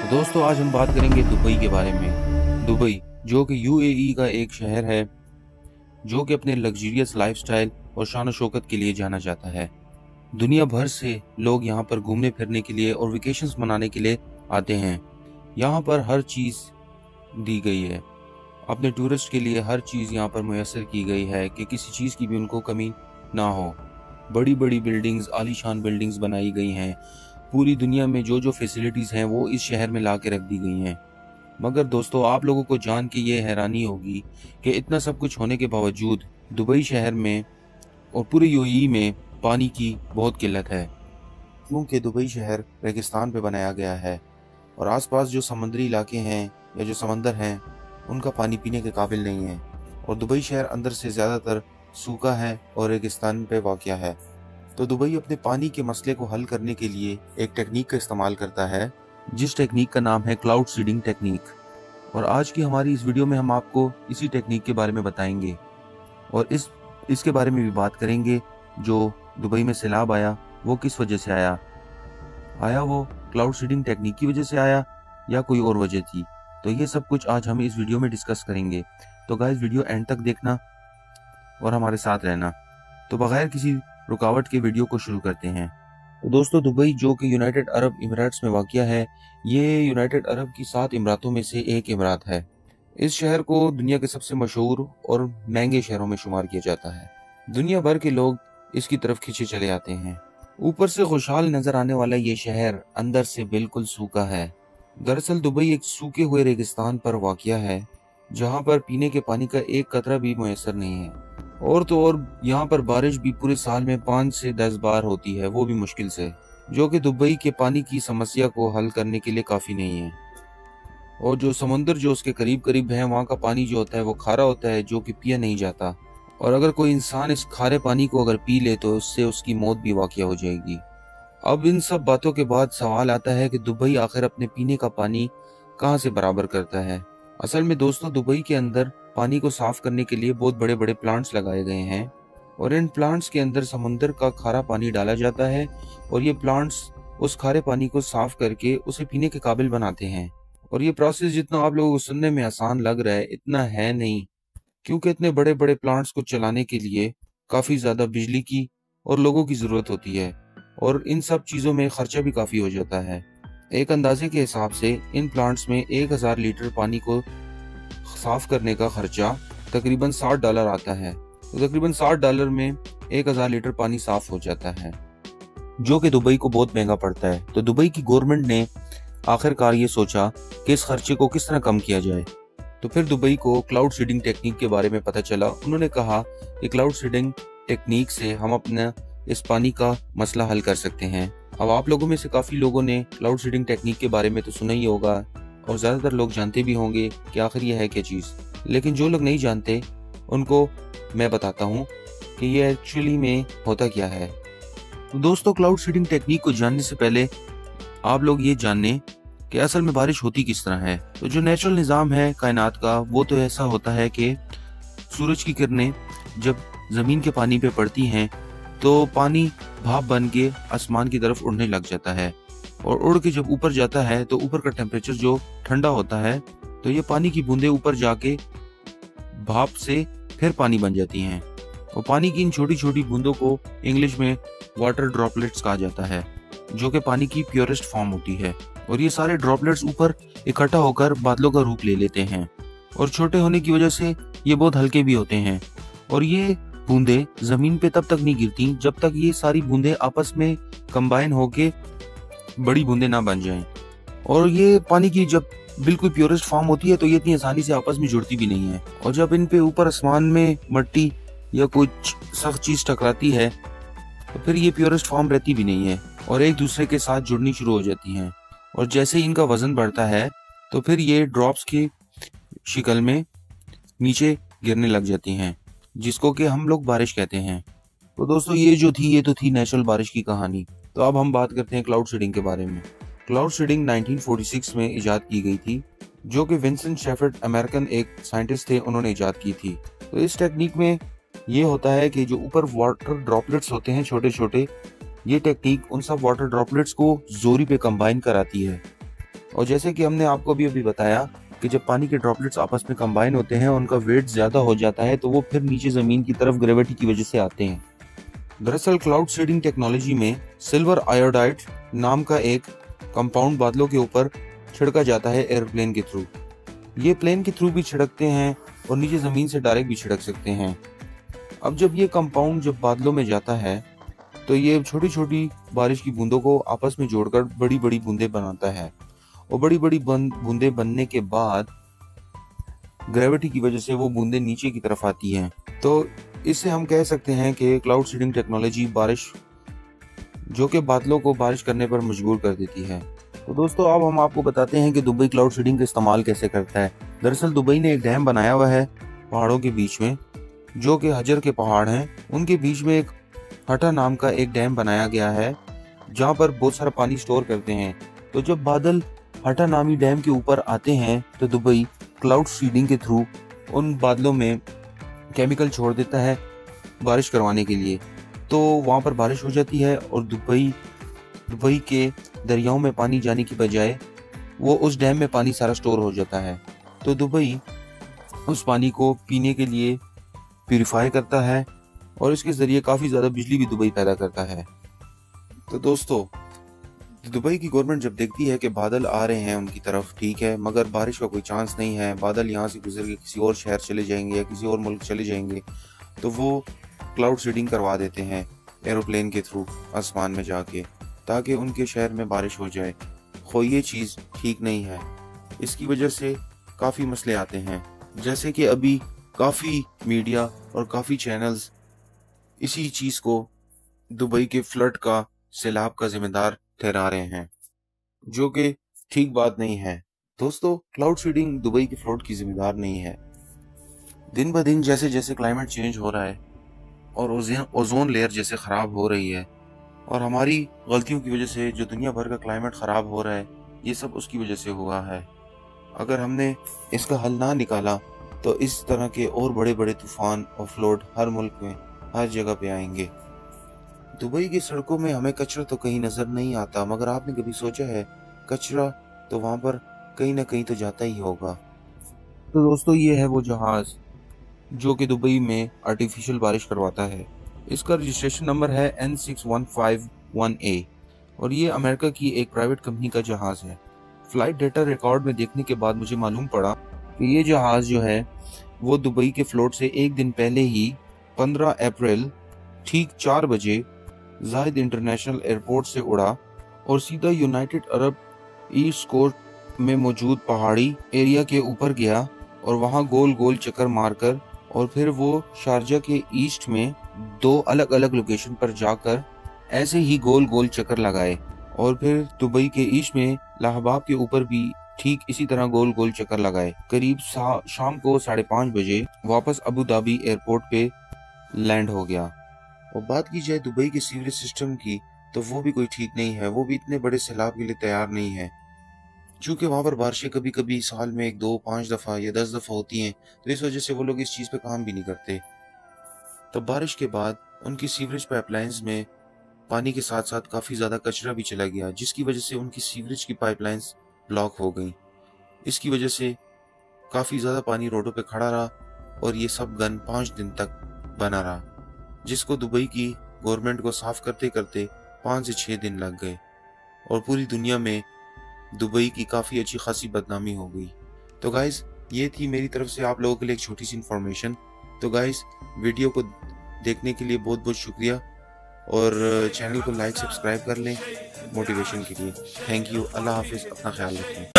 तो दोस्तों आज हम बात करेंगे दुबई के बारे में। दुबई जो कि यूएई का एक शहर है, जो कि अपने लग्जरियस लाइफस्टाइल और शान शौकत के लिए जाना जाता है। दुनिया भर से लोग यहाँ पर घूमने फिरने के लिए और वेकेशंस मनाने के लिए आते हैं। यहाँ पर हर चीज़ दी गई है, अपने टूरिस्ट के लिए हर चीज़ यहाँ पर मुयसर की गई है कि किसी चीज़ की भी उनको कमी ना हो। बड़ी बड़ी बिल्डिंग्स, आलीशान बिल्डिंग्स बनाई गई हैं। पूरी दुनिया में जो जो फैसिलिटीज़ हैं वो इस शहर में ला के रख दी गई हैं। मगर दोस्तों आप लोगों को जान के ये हैरानी होगी कि इतना सब कुछ होने के बावजूद दुबई शहर में और पूरे यूएई में पानी की बहुत किल्लत है, क्योंकि दुबई शहर रेगिस्तान पे बनाया गया है और आसपास जो समुद्री इलाके हैं या जो समंदर हैं उनका पानी पीने के काबिल नहीं है। और दुबई शहर अंदर से ज़्यादातर सूखा है और रेगिस्तान पे वाक़या है। तो दुबई अपने पानी के मसले को हल करने के लिए एक टेक्निक का इस्तेमाल करता है, जिस टेक्निक का नाम है क्लाउड सीडिंग टेक्निक। और आज की हमारी इस वीडियो में हम आपको इसी टेक्निक के बारे में बताएंगे और इसके बारे में भी बात करेंगे। जो दुबई में सैलाब आया वो किस वजह से आया वो क्लाउड सीडिंग टेक्निक की वजह से आया या कोई और वजह थी। तो ये सब कुछ आज हम इस वीडियो में डिस्कस करेंगे। तो गाइस वीडियो एंड तक देखना और हमारे साथ रहना। तो बगैर किसी रुकावट के वीडियो को शुरू करते हैं। तो दोस्तों दुबई जो कि यूनाइटेड अरब इमिरेट्स में वाक़या है, ये यूनाइटेड अरब की 7 इमरातों में से एक इमरात है। इस शहर को दुनिया के सबसे मशहूर और महंगे शहरों में शुमार किया जाता है। दुनिया भर के लोग इसकी तरफ खींचे चले आते हैं। ऊपर से खुशहाल नजर आने वाला ये शहर अंदर से बिल्कुल सूखा है। दरअसल दुबई एक सूखे हुए रेगिस्तान पर वाक़या है, जहाँ पर पीने के पानी का एक कतरा भी मुयसर नहीं है। और तो और यहाँ पर बारिश भी पूरे साल में 5 से 10 बार होती है, वो भी मुश्किल से, जो कि दुबई के पानी की समस्या को हल करने के लिए काफ़ी नहीं है। और जो समुंदर जो उसके करीब करीब है, वहाँ का पानी जो होता है वो खारा होता है, जो कि पिया नहीं जाता। और अगर कोई इंसान इस खारे पानी को अगर पी ले तो उससे उसकी मौत भी वाक़या हो जाएगी। अब इन सब बातों के बाद सवाल आता है कि दुबई आखिर अपने पीने का पानी कहाँ से बराबर करता है। असल में दोस्तों दुबई के अंदर पानी को साफ करने के लिए बहुत बड़े बड़े प्लांट्स लगाए गए हैं और इन प्लांट्स के अंदर समुंदर का खारा पानी डाला जाता है और ये प्लांट्स उस खारे पानी को साफ करके उसे पीने के काबिल बनाते हैं। और ये प्रोसेस जितना आप लोगों को सुनने में आसान लग रहा है, इतना है नहीं, क्योंकि इतने बड़े बड़े प्लांट्स को चलाने के लिए काफ़ी ज़्यादा बिजली की और लोगों की ज़रूरत होती है और इन सब चीज़ों में खर्चा भी काफ़ी हो जाता है। एक अंदाजे के हिसाब से इन प्लांट्स में 1000 लीटर पानी को साफ करने का खर्चा तकरीबन $60 आता है। तो तकरीबन $60 में 1000 लीटर पानी साफ हो जाता है, जो कि दुबई को बहुत महंगा पड़ता है। तो दुबई की गवर्नमेंट ने आखिरकार ये सोचा कि इस खर्चे को किस तरह कम किया जाए। तो फिर दुबई को क्लाउड सीडिंग टेक्निक के बारे में पता चला। उन्होंने कहा कि क्लाउड सीडिंग टेक्निक से हम अपना इस पानी का मसला हल कर सकते हैं। अब आप लोगों में से काफ़ी लोगों ने क्लाउड सीडिंग टेक्निक के बारे में तो सुना ही होगा और ज़्यादातर लोग जानते भी होंगे कि आखिर ये है क्या चीज़। लेकिन जो लोग नहीं जानते उनको मैं बताता हूँ कि ये एक्चुअली में होता क्या है। तो दोस्तों क्लाउड सीडिंग टेक्निक को जानने से पहले आप लोग ये जानें कि असल में बारिश होती किस तरह है। तो जो नेचुरल निज़ाम है कायनात का, वो तो ऐसा होता है कि सूरज की किरणें जब ज़मीन के पानी पे पड़ती हैं तो पानी भाप बन के आसमान की तरफ उड़ने लग जाता है और उड़ के जब ऊपर जाता है तो ऊपर का टेम्परेचर जो ठंडा होता है, तो ये पानी की बूंदें ऊपर जाके भाप से फिर पानी बन जाती हैं। और पानी की इन छोटी छोटी बूंदों को इंग्लिश में वाटर ड्रॉपलेट्स कहा जाता है, जो कि पानी की प्योरेस्ट फॉर्म होती है। और ये सारे ड्रॉपलेट्स ऊपर इकट्ठा होकर बादलों का रूप ले लेते हैं और छोटे होने की वजह से ये बहुत हल्के भी होते हैं। और ये बूंदें जमीन पे तब तक नहीं गिरती जब तक ये सारी बूंदें आपस में कंबाइन होके बड़ी बूंदें ना बन जाएं। और ये पानी की जब बिल्कुल प्योरेस्ट फॉर्म होती है तो ये इतनी आसानी से आपस में जुड़ती भी नहीं है। और जब इन पे ऊपर आसमान में मट्टी या कुछ सख्त चीज टकराती है तो फिर ये प्योरेस्ट फॉर्म रहती भी नहीं है और एक दूसरे के साथ जुड़नी शुरू हो जाती हैं। और जैसे ही इनका वजन बढ़ता है तो फिर ये ड्रॉप्स की शक्ल में नीचे गिरने लग जाती हैं, जिसको कि हम लोग बारिश कहते हैं। तो दोस्तों ये तो थी नेचुरल बारिश की कहानी। तो अब हम बात करते हैं क्लाउड सीडिंग के बारे में। क्लाउड सीडिंग 1946 में इजाद की गई थी, जो कि विंसेंट शेफर्ड अमेरिकन एक साइंटिस्ट थे, उन्होंने इजाद की थी। तो इस टेक्निक में ये होता है कि जो ऊपर वाटर ड्रॉपलेट्स होते हैं छोटे छोटे, ये टेक्निक उन सब वाटर ड्रॉपलेट्स को जोरी पे कंबाइन कराती है और जैसे कि हमने आपको अभी अभी बताया कि जब पानी के ड्रॉपलेट्स आपस में कंबाइन होते हैं, उनका वेट ज्यादा हो जाता है, तो वो फिर नीचे जमीन की तरफ ग्रेविटी की वजह से आते हैं। दरअसल क्लाउड सीडिंग टेक्नोलॉजी में सिल्वर आयोडाइड नाम का एक कंपाउंड बादलों के ऊपर छिड़का जाता है एयरप्लेन के थ्रू। ये प्लेन के थ्रू भी छिड़कते हैं और नीचे जमीन से डायरेक्ट भी छिड़क सकते हैं। अब जब ये कंपाउंड जब बादलों में जाता है तो ये छोटी छोटी बारिश की बूंदों को आपस में जोड़कर बड़ी बड़ी बूंदें बनाता है, और बड़ी बड़ी बूंदें बनने के बाद ग्रेविटी की वजह से वो बूंदें नीचे की तरफ आती हैं। तो इससे हम कह सकते हैं कि क्लाउड सीडिंग टेक्नोलॉजी बारिश जो कि बादलों को बारिश करने पर मजबूर कर देती है। तो दोस्तों अब हम आपको बताते हैं कि दुबई क्लाउड सीडिंग का इस्तेमाल कैसे करता है। दरअसल दुबई ने एक डैम बनाया हुआ है पहाड़ों के बीच में, जो कि हजर के पहाड़ हैं। उनके बीच में एक हटा नाम का एक डैम बनाया गया है जहाँ पर बहुत सारा पानी स्टोर करते हैं। तो जब बादल हटा नामी डैम के ऊपर आते हैं तो दुबई क्लाउड सीडिंग के थ्रू उन बादलों में केमिकल छोड़ देता है बारिश करवाने के लिए। तो वहाँ पर बारिश हो जाती है और दुबई के दरियाओं में पानी जाने की बजाय वो उस डैम में पानी सारा स्टोर हो जाता है। तो दुबई उस पानी को पीने के लिए प्यूरिफाई करता है और इसके ज़रिए काफ़ी ज़्यादा बिजली भी दुबई पैदा करता है। तो दोस्तों दुबई की गवर्नमेंट जब देखती है कि बादल आ रहे हैं उनकी तरफ, ठीक है, मगर बारिश का कोई चांस नहीं है, बादल यहाँ से गुजर के किसी और शहर चले जाएंगे या किसी और मुल्क चले जाएंगे, तो वो क्लाउड सीडिंग करवा देते हैं एरोप्लेन के थ्रू आसमान में जाके, ताकि उनके शहर में बारिश हो जाए। खो ये चीज़ ठीक नहीं है। इसकी वजह से काफ़ी मसले आते हैं, जैसे कि अभी काफ़ी मीडिया और काफ़ी चैनल्स इसी चीज़ को दुबई के फ्लड का, सैलाब का जिम्मेदार ठहरा रहे हैं, जो कि ठीक बात नहीं है। दोस्तों क्लाउड सीडिंग दुबई के फ्लड की जिम्मेदार नहीं है। दिन ब दिन जैसे जैसे क्लाइमेट चेंज हो रहा है और ओजोन लेयर जैसे ख़राब हो रही है और हमारी गलतियों की वजह से जो दुनिया भर का क्लाइमेट ख़राब हो रहा है, ये सब उसकी वजह से हुआ है। अगर हमने इसका हल ना निकाला तो इस तरह के और बड़े बड़े तूफान और फ्लड हर मुल्क में हर जगह पे आएंगे। दुबई की सड़कों में हमें कचरा तो कहीं नजर नहीं आता, मगर आपने कभी सोचा है कचरा तो वहां पर कहीं ना कहीं तो जाता ही होगा। तो दोस्तों ये है वो जहाज जो कि दुबई में आर्टिफिशियल बारिश करवाता है। इसका रजिस्ट्रेशन नंबर है N6151A और ये अमेरिका की एक प्राइवेट कंपनी का जहाज है। फ्लाइट डेटा रिकॉर्ड में देखने के बाद मुझे मालूम पड़ा कि ये जहाज जो है वो दुबई के फ्लोट से एक दिन पहले ही 15 अप्रैल ठीक 4 बजे जायद इंटरनेशनल एयरपोर्ट से उड़ा और सीधा यूनाइटेड अरब ईस्ट कोस्ट में मौजूद पहाड़ी एरिया के ऊपर गया और वहां गोल गोल चक्कर मारकर और फिर वो शारजा के ईस्ट में 2 अलग अलग लोकेशन पर जाकर ऐसे ही गोल गोल चक्कर लगाए और फिर दुबई के ईस्ट में लाहबाब के ऊपर भी ठीक इसी तरह गोल गोल चक्कर लगाए। करीब शाम को 5:30 बजे वापस अबू धाबी एयरपोर्ट पे लैंड हो गया। और बात की जाए दुबई के सीवरेज सिस्टम की, तो वो भी कोई ठीक नहीं है। वो भी इतने बड़े सैलाब के लिए तैयार नहीं है, क्योंकि वहाँ पर बारिशें कभी कभी साल में 1, 2, 5 दफ़ा या 10 दफ़ा होती हैं, तो इस वजह से वो लोग इस चीज़ पे काम भी नहीं करते। तब बारिश के बाद उनकी सीवरेज पाइपलाइंस में पानी के साथ साथ काफ़ी ज़्यादा कचरा भी चला गया, जिसकी वजह से उनकी सीवरेज की पाइपलाइंस ब्लॉक हो गई। इसकी वजह से काफ़ी ज़्यादा पानी रोडों पे खड़ा रहा और ये सब गन 5 दिन तक बना रहा, जिसको दुबई की गवर्नमेंट को साफ करते करते 5 से 6 दिन लग गए और पूरी दुनिया में दुबई की काफ़ी अच्छी खासी बदनामी हो गई। तो गाइस ये थी मेरी तरफ से आप लोगों के लिए एक छोटी सी इन्फॉर्मेशन। तो गाइस वीडियो को देखने के लिए बहुत बहुत शुक्रिया और चैनल को लाइक सब्सक्राइब कर लें मोटिवेशन के लिए। Thank you. अल्लाह हाफिज़। अपना ख्याल रखें।